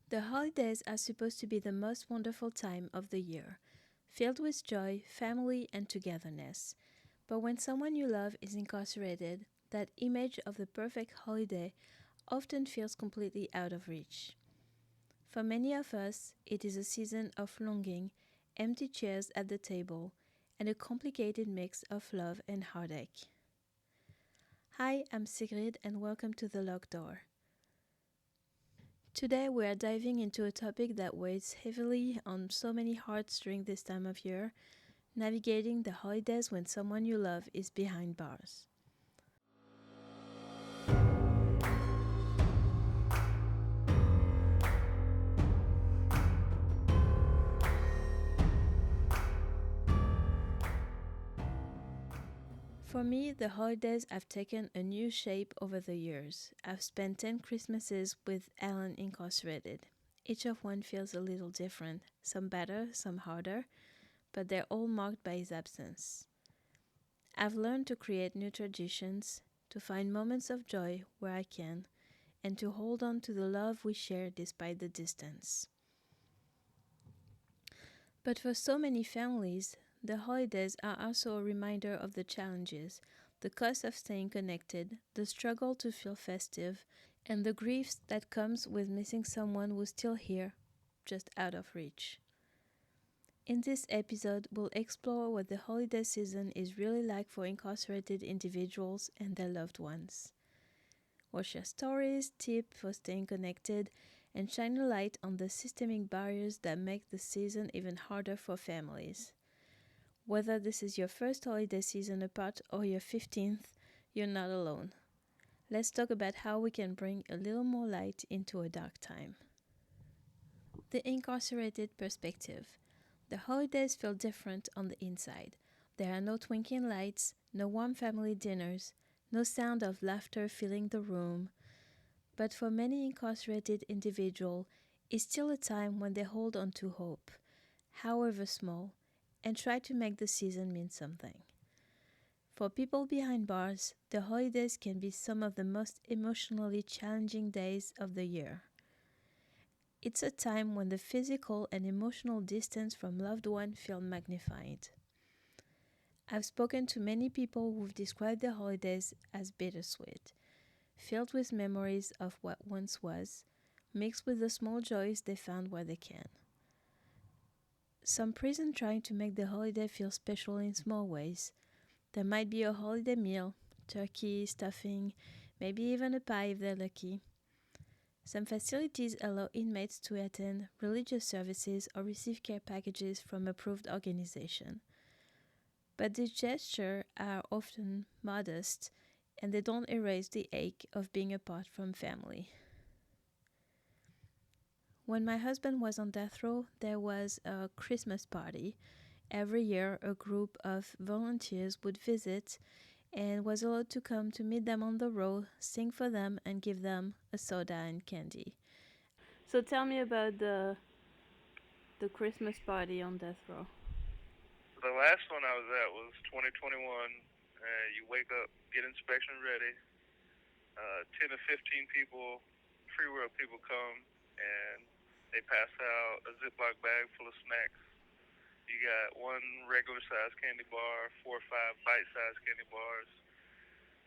The holidays are supposed to be the most wonderful time of the year, filled with joy, family, and togetherness. But when someone you love is incarcerated, that image of the perfect holiday often feels completely out of reach. For many of us, it is a season of longing, empty chairs at the table, and a complicated mix of love and heartache. Hi, I'm Sigrid, and welcome to The Locked Door. Today we are diving into a topic that weighs heavily on so many hearts during this time of year, navigating the holidays when someone you love is behind bars. For me, the holidays have taken a new shape over the years. I've spent 10 Christmases with Alan incarcerated. Each of one feels a little different, some better, some harder, but they're all marked by his absence. I've learned to create new traditions, to find moments of joy where I can, and to hold on to the love we share despite the distance. But for so many families, the holidays are also a reminder of the challenges, the cost of staying connected, the struggle to feel festive, and the grief that comes with missing someone who's still here, just out of reach. In this episode, we'll explore what the holiday season is really like for incarcerated individuals and their loved ones. We'll share stories, tips for staying connected, and shine a light on the systemic barriers that make the season even harder for families. Whether this is your first holiday season apart or your 15th, you're not alone. Let's talk about how we can bring a little more light into a dark time. The incarcerated perspective. The holidays feel different on the inside. There are no twinkling lights, no warm family dinners, no sound of laughter filling the room. But for many incarcerated individuals, it's still a time when they hold on to hope, however small, and try to make the season mean something. For people behind bars, the holidays can be some of the most emotionally challenging days of the year. It's a time when the physical and emotional distance from loved ones feel magnified. I've spoken to many people who've described the holidays as bittersweet, filled with memories of what once was, mixed with the small joys they found where they can. Some present trying to make the holiday feel special in small ways. There might be a holiday meal, turkey, stuffing, maybe even a pie if they're lucky. Some facilities allow inmates to attend religious services or receive care packages from approved organizations. But these gestures are often modest, and they don't erase the ache of being apart from family. When my husband was on death row, there was a Christmas party. Every year, a group of volunteers would visit and was allowed to come to meet them on the road, sing for them, and give them a soda and candy. So tell me about the Christmas party on death row. The last one I was at was 2021. You wake up, get inspection ready. 10 to 15 people, free world people come, and they pass out a Ziploc bag full of snacks. You got one regular size candy bar, 4 or 5 bite-sized candy bars,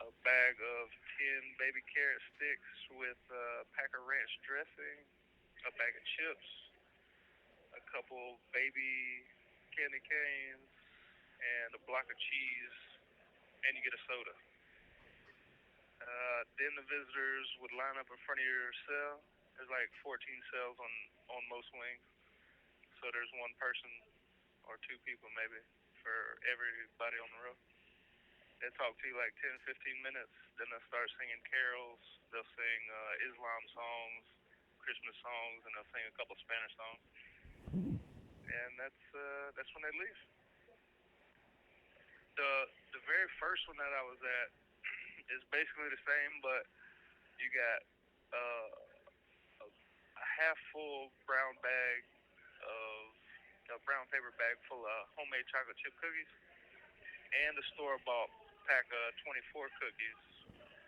a bag of 10 baby carrot sticks with a pack of ranch dressing, a bag of chips, a couple baby candy canes, and a block of cheese, and you get a soda. Then the visitors would line up in front of your cell. There's like 14 cells on most wings, so there's one person or two people maybe for everybody on the row. They talk to you like 10, 15 minutes, then they'll start singing carols. They'll sing Islam songs, Christmas songs, and they'll sing a couple Spanish songs. And that's when they leave. The very first one that I was at is basically the same, but you got a half full brown bag of a brown paper bag full of homemade chocolate chip cookies, and a store-bought pack of 24 cookies,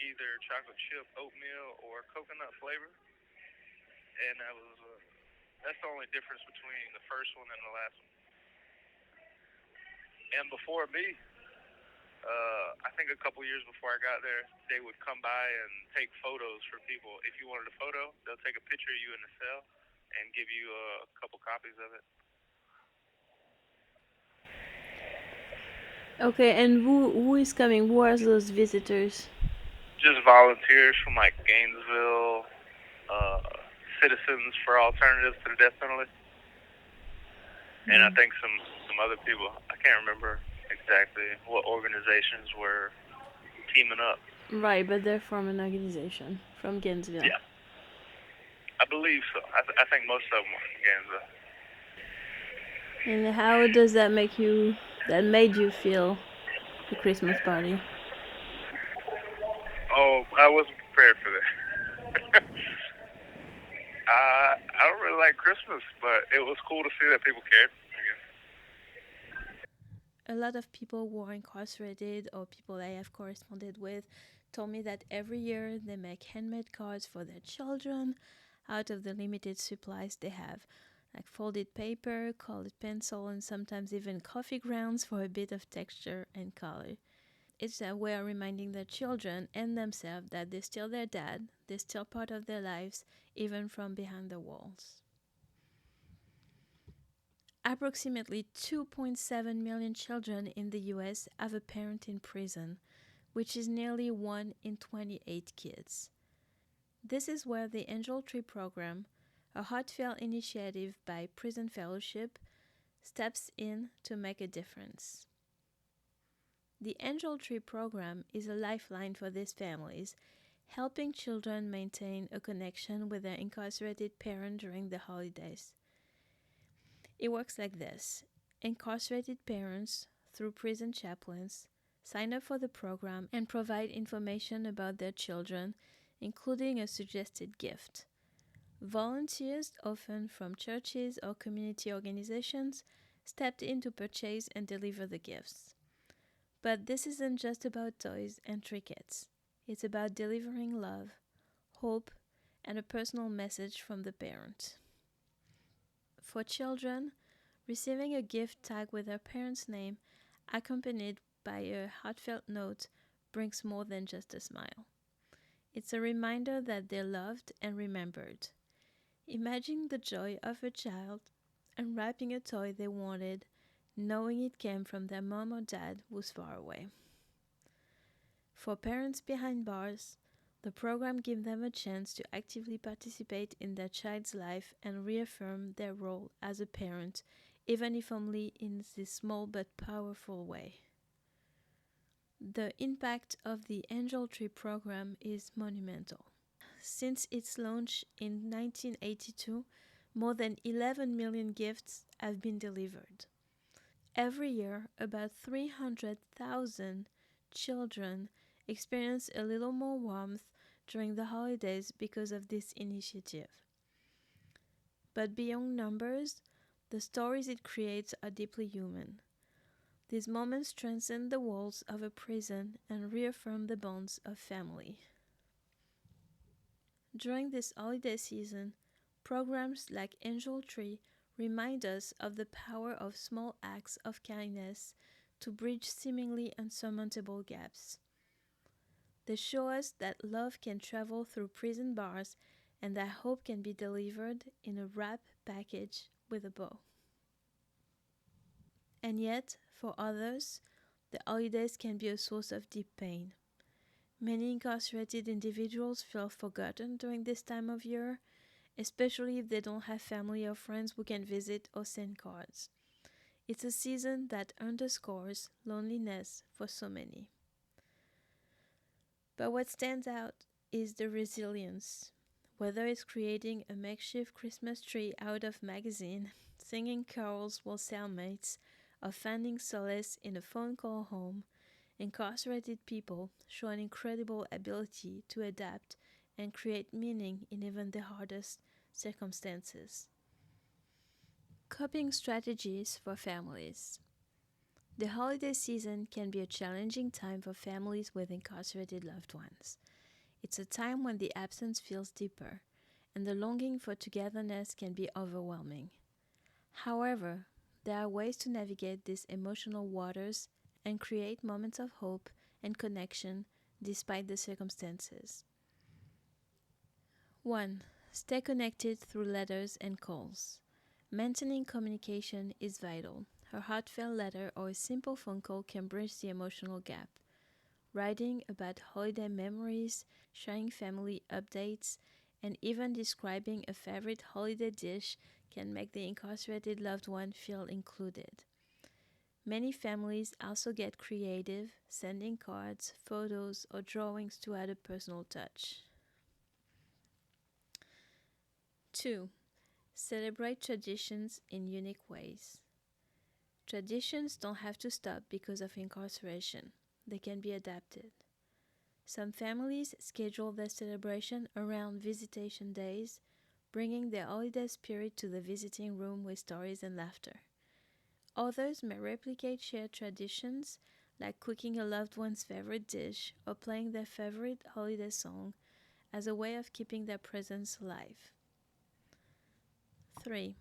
either chocolate chip oatmeal or coconut flavor. and that's the only difference between the first one and the last one. And before me, I think a couple years before I got there, they would come by and take photos for people. If you wanted a photo, they'll take a picture of you in the cell and give you a couple copies of it. Okay, and who is coming? Who are those visitors? Just volunteers from like Gainesville, uh, Citizens for Alternatives to the Death Penalty, and I think some other people. I can't remember exactly what organizations were teaming up. Right, but they're from an organization from Gainesville. Yeah, I believe so. I think most of them were from Gainesville. And how does that make you? That made you feel the Christmas party? Oh, I wasn't prepared for this. I don't really like Christmas, but it was cool to see that people cared, I guess. A lot of people who are incarcerated or people I have corresponded with told me that every year they make handmade cards for their children out of the limited supplies they have, like folded paper, colored pencil, and sometimes even coffee grounds for a bit of texture and color. It's a way of reminding their children and themselves that they're still their dad, they're still part of their lives, even from behind the walls. Approximately 2.7 million children in the US have a parent in prison, which is nearly 1 in 28 kids. This is where the Angel Tree program, a heartfelt initiative by Prison Fellowship, steps in to make a difference. The Angel Tree program is a lifeline for these families, helping children maintain a connection with their incarcerated parent during the holidays. It works like this: incarcerated parents, through prison chaplains, sign up for the program and provide information about their children, including a suggested gift. Volunteers, often from churches or community organizations, stepped in to purchase and deliver the gifts. But this isn't just about toys and trinkets. It's about delivering love, hope, and a personal message from the parent. For children, receiving a gift tag with their parent's name, accompanied by a heartfelt note, brings more than just a smile. It's a reminder that they're loved and remembered. Imagine the joy of a child unwrapping a toy they wanted, knowing it came from their mom or dad who's far away. For parents behind bars, the program gives them a chance to actively participate in their child's life and reaffirm their role as a parent, even if only in this small but powerful way. The impact of the Angel Tree program is monumental. Since its launch in 1982, more than 11 million gifts have been delivered. Every year, about 300,000 children experience a little more warmth during the holidays because of this initiative. But beyond numbers, the stories it creates are deeply human. These moments transcend the walls of a prison and reaffirm the bonds of family. During this holiday season, programs like Angel Tree remind us of the power of small acts of kindness to bridge seemingly unsurmountable gaps. They show us that love can travel through prison bars and that hope can be delivered in a wrap package with a bow. And yet, for others, the holidays can be a source of deep pain. Many incarcerated individuals feel forgotten during this time of year, especially if they don't have family or friends who can visit or send cards. It's a season that underscores loneliness for so many. But what stands out is the resilience. Whether it's creating a makeshift Christmas tree out of magazine, singing carols while cellmates, or finding solace in a phone call home, incarcerated people show an incredible ability to adapt and create meaning in even the hardest circumstances. Coping strategies for families. The holiday season can be a challenging time for families with incarcerated loved ones. It's a time when the absence feels deeper, and the longing for togetherness can be overwhelming. However, there are ways to navigate these emotional waters and create moments of hope and connection despite the circumstances. 1. Stay connected through letters and calls. Maintaining communication is vital. A heartfelt letter or a simple phone call can bridge the emotional gap. Writing about holiday memories, sharing family updates, and even describing a favorite holiday dish can make the incarcerated loved one feel included. Many families also get creative, sending cards, photos, or drawings to add a personal touch. 2. Celebrate traditions in unique ways. Traditions don't have to stop because of incarceration, they can be adapted. Some families schedule their celebration around visitation days, bringing the holiday spirit to the visiting room with stories and laughter. Others may replicate shared traditions, like cooking a loved one's favorite dish or playing their favorite holiday song, as a way of keeping their presence alive. 3.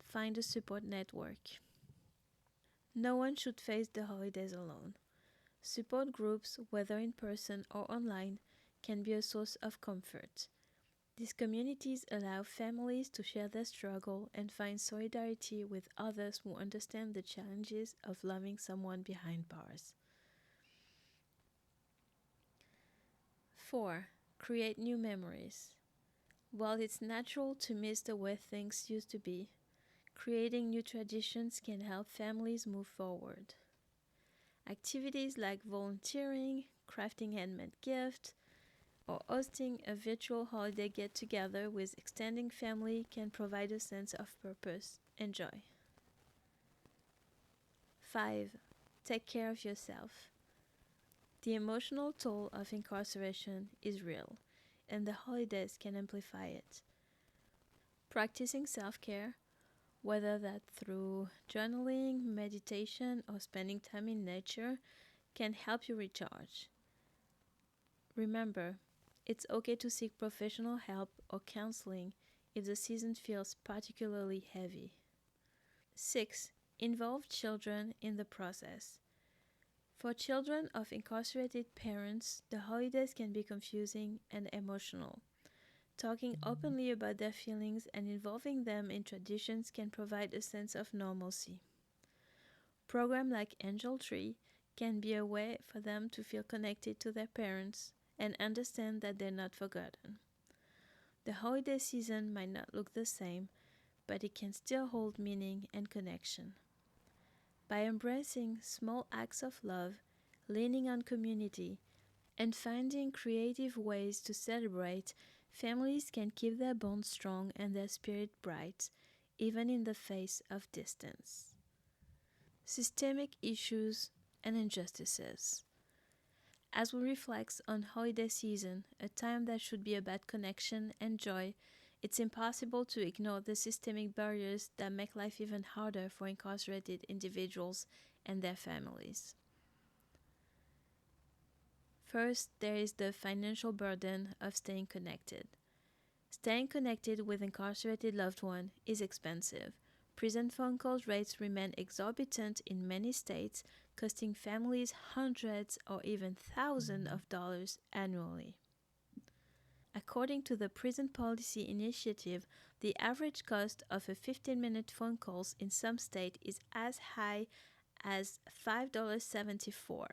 Find a support network. No one should face the holidays alone. Support groups, whether in person or online, can be a source of comfort. These communities allow families to share their struggle and find solidarity with others who understand the challenges of loving someone behind bars. 4. Create new memories. While it's natural to miss the way things used to be, creating new traditions can help families move forward. Activities like volunteering, crafting handmade gifts, or hosting a virtual holiday get together with extending family can provide a sense of purpose and joy. 5. Take care of yourself. The emotional toll of incarceration is real, and the holidays can amplify it. Practicing self care, whether that through journaling, meditation, or spending time in nature, can help you recharge. Remember, it's okay to seek professional help or counseling if the season feels particularly heavy. 6. Involve children in the process. For children of incarcerated parents, the holidays can be confusing and emotional. Talking openly about their feelings and involving them in traditions can provide a sense of normalcy. Programs like Angel Tree can be a way for them to feel connected to their parents and understand that they're not forgotten. The holiday season might not look the same, but it can still hold meaning and connection. By embracing small acts of love, leaning on community, and finding creative ways to celebrate, families can keep their bonds strong and their spirit bright, even in the face of distance. Systemic issues and injustices. As we reflect on holiday season, a time that should be about connection and joy, it's impossible to ignore the systemic barriers that make life even harder for incarcerated individuals and their families. First, there is the financial burden of staying connected. Staying connected with incarcerated loved one is expensive. Prison phone calls rates remain exorbitant in many states, costing families hundreds or even thousands of dollars annually. According to the Prison Policy Initiative, the average cost of a 15-minute phone call in some states is as high as $5.74.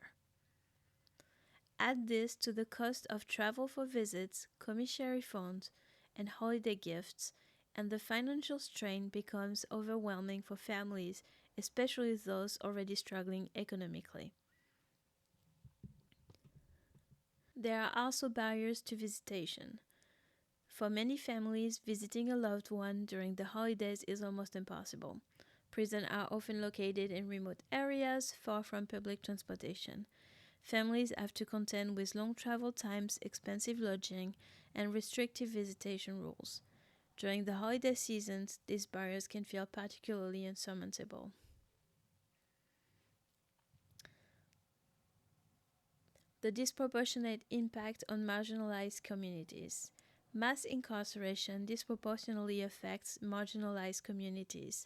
Add this to the cost of travel for visits, commissary funds, and holiday gifts, and the financial strain becomes overwhelming for families, especially those already struggling economically. There are also barriers to visitation. For many families, visiting a loved one during the holidays is almost impossible. Prisons are often located in remote areas far from public transportation. Families have to contend with long travel times, expensive lodging, and restrictive visitation rules. During the holiday seasons, these barriers can feel particularly insurmountable. The disproportionate impact on marginalized communities. Mass incarceration disproportionately affects marginalized communities.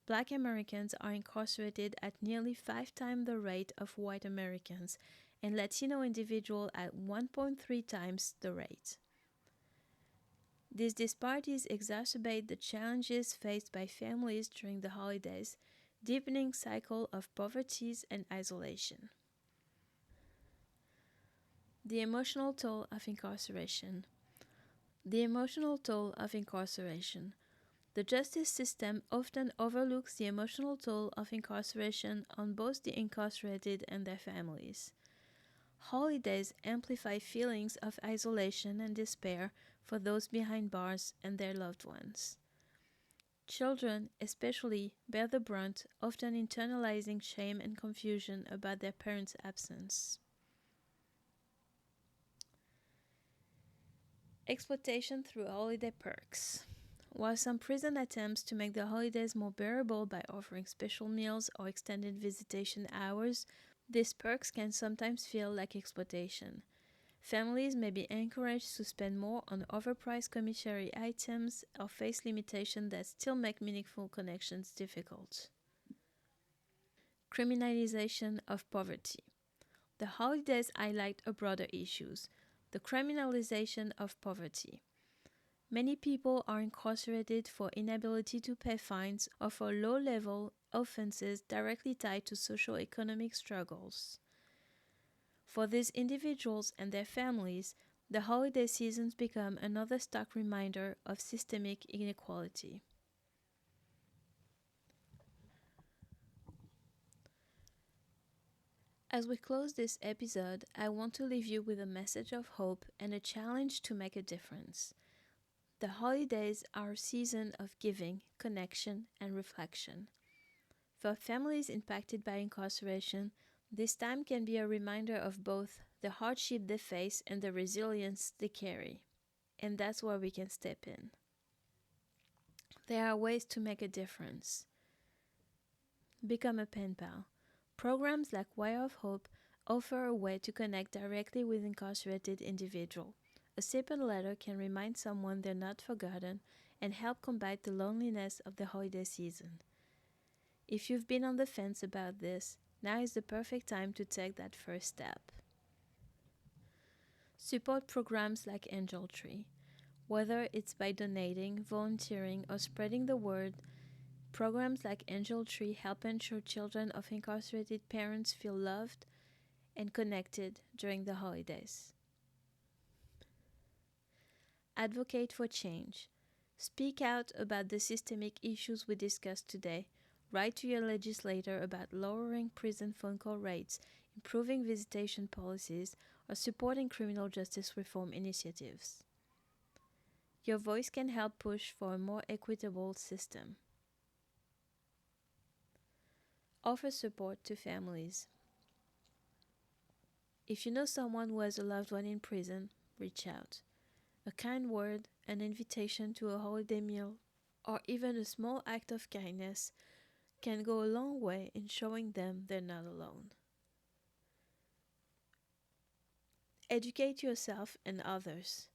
Black Americans are incarcerated at nearly 5 times the rate of white Americans, and Latino individuals at 1.3 times the rate. These disparities exacerbate the challenges faced by families during the holidays, deepening cycle of poverty and isolation. The emotional toll of incarceration. The emotional toll of incarceration. The justice system often overlooks the emotional toll of incarceration on both the incarcerated and their families. Holidays amplify feelings of isolation and despair for those behind bars and their loved ones. Children, especially, bear the brunt, often internalizing shame and confusion about their parents' absence. Exploitation through holiday perks. While some prison attempts to make the holidays more bearable by offering special meals or extended visitation hours, these perks can sometimes feel like exploitation. Families may be encouraged to spend more on overpriced commissary items or face limitations that still make meaningful connections difficult. Criminalization of poverty. The holidays highlight a broader issue, the criminalization of poverty. Many people are incarcerated for inability to pay fines or for low-level offenses directly tied to socio-economic struggles. For these individuals and their families, the holiday seasons become another stark reminder of systemic inequality. As we close this episode, I want to leave you with a message of hope and a challenge to make a difference. The holidays are a season of giving, connection, and reflection. For families impacted by incarceration, this time can be a reminder of both the hardship they face and the resilience they carry. And that's where we can step in. There are ways to make a difference. Become a pen pal. Programs like Wire of Hope offer a way to connect directly with incarcerated individuals. A simple letter can remind someone they're not forgotten and help combat the loneliness of the holiday season. If you've been on the fence about this, now is the perfect time to take that first step. Support programs like Angel Tree. Whether it's by donating, volunteering, or spreading the word, programs like Angel Tree help ensure children of incarcerated parents feel loved and connected during the holidays. Advocate for change. Speak out about the systemic issues we discussed today. Write to your legislator about lowering prison phone call rates, improving visitation policies, or supporting criminal justice reform initiatives. Your voice can help push for a more equitable system. Offer support to families. If you know someone who has a loved one in prison, reach out. A kind word, an invitation to a holiday meal, or even a small act of kindness can go a long way in showing them they're not alone. Educate yourself and others.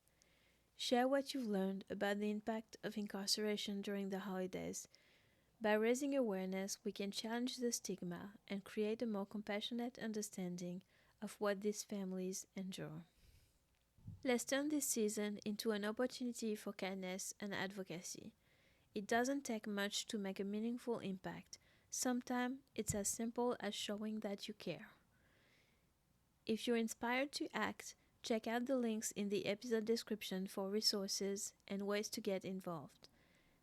Share what you've learned about the impact of incarceration during the holidays. By raising awareness, we can challenge the stigma and create a more compassionate understanding of what these families endure. Let's turn this season into an opportunity for kindness and advocacy. It doesn't take much to make a meaningful impact. Sometimes it's as simple as showing that you care. If you're inspired to act, check out the links in the episode description for resources and ways to get involved.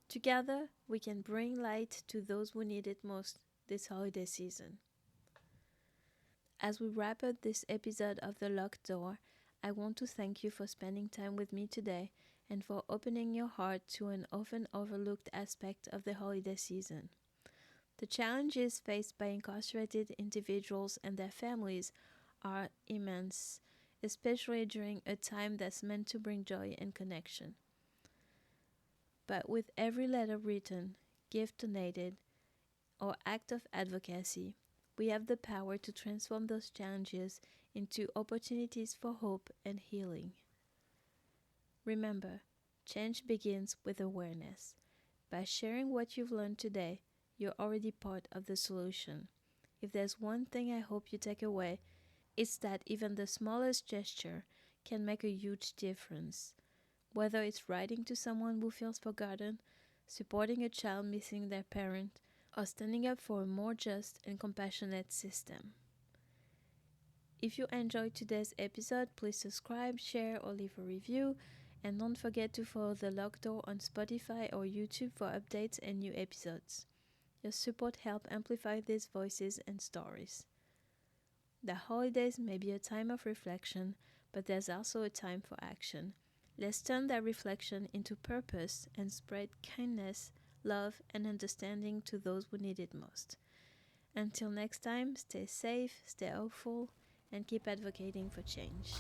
Together, we can bring light to those who need it most this holiday season. As we wrap up this episode of The Locked Door, I want to thank you for spending time with me today and for opening your heart to an often overlooked aspect of the holiday season. The challenges faced by incarcerated individuals and their families are immense, especially during a time that's meant to bring joy and connection. But with every letter written, gift donated, or act of advocacy, we have the power to transform those challenges into opportunities for hope and healing. Remember, Change begins with awareness. By sharing what you've learned today, you're already part of the solution. If there's one thing I hope you take away, it's that even the smallest gesture can make a huge difference. Whether it's writing to someone who feels forgotten, supporting a child missing their parent, or standing up for a more just and compassionate system. If you enjoyed today's episode, please subscribe, share, or leave a review. And don't forget to follow The Locked Door on Spotify or YouTube for updates and new episodes. Your support helps amplify these voices and stories. The holidays may be a time of reflection, but there's also a time for action. Let's turn that reflection into purpose and spread kindness, love, and understanding to those who need it most. Until next time, stay safe, stay hopeful, and keep advocating for change.